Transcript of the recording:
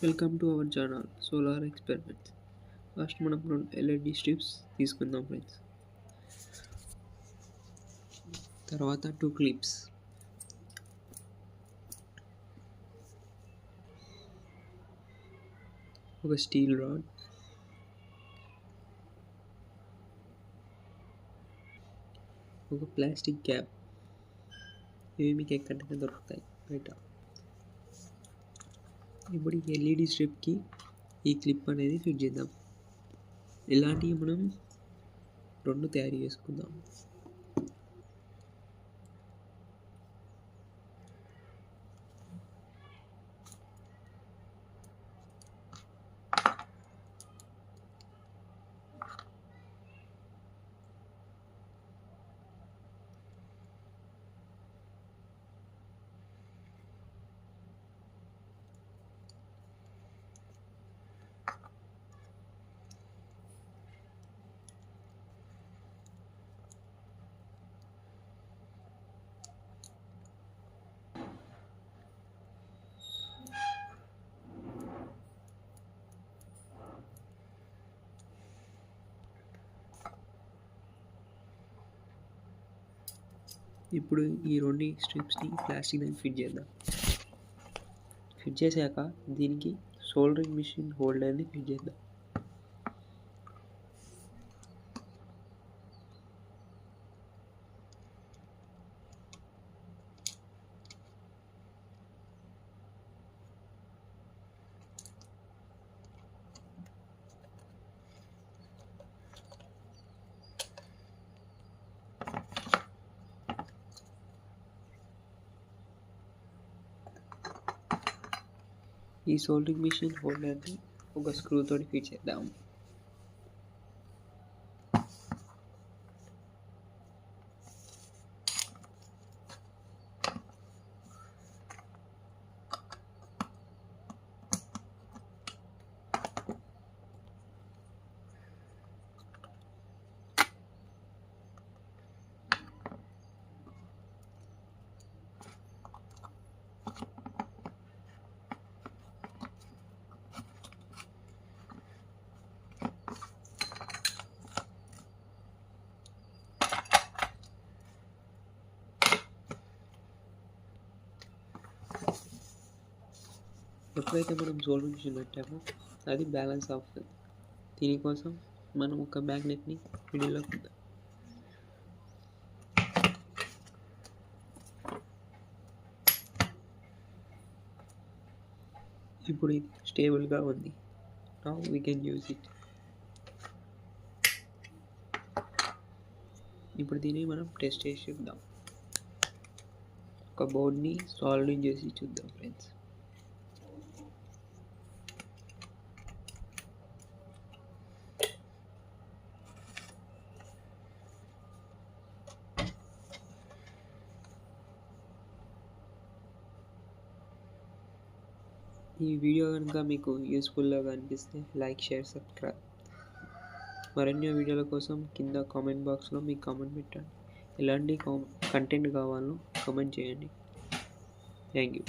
Welcome to our channel solar experiments. First మనం 2 LED strips తీసుకుందాం friends. తర్వాత 2 clips, ఒక స్టీల్ రాడ్, ఒక ప్లాస్టిక్ క్యాప్. ఇవి మీకు ఎక్కడైనా దొరుకుతాయి బయట. ఇప్పుడు ఈ ఎల్ఈడి స్ట్రిప్కి ఈ క్లిప్ అనేది ఫిట్ చేద్దాం. ఇలాంటివి మనం 2 తయారు చేసుకుందాం. ఇప్పుడు ఈ 2 స్ట్రిప్స్ని ప్లాస్టిక్ దాన్ని ఫిట్ చేద్దాం. ఫిట్ చేశాక దీనికి సోల్డరింగ్ మిషన్ హోల్డర్ని ఫిట్ చేద్దాం. ఈ సోల్డరింగ్ మిషన్ హోల్డర్ని ఒక స్క్రూ తోటి ఫిట్ చేద్దాం. ఎప్పుడైతే మనం సోల్డరింగ్ మిషన్ పెట్టామో అది బ్యాలెన్స్ అవుతుంది. దీనికోసం మనం ఒక మ్యాగ్నెట్ని మిడిల్లో పెడతాం. ఇప్పుడు ఇది స్టేబుల్గా ఉంది. Now we can use it. ఇప్పుడు దీన్ని మనం టెస్ట్ చేసి చూద్దాం. ఒక బోర్డ్ని సాల్డరింగ్ చేసి చూద్దాం ఫ్రెండ్స్. ఈ వీడియో కనుక మీకు యూస్ఫుల్గా అనిపిస్తే లైక్, షేర్, సబ్స్క్రైబ్. మరిన్ని వీడియోల కోసం కింద కామెంట్ బాక్స్లో మీకు కామెంట్ పెట్టండి. ఎలాంటి కంటెంట్ కావాలో కామెంట్ చేయండి. Thank you.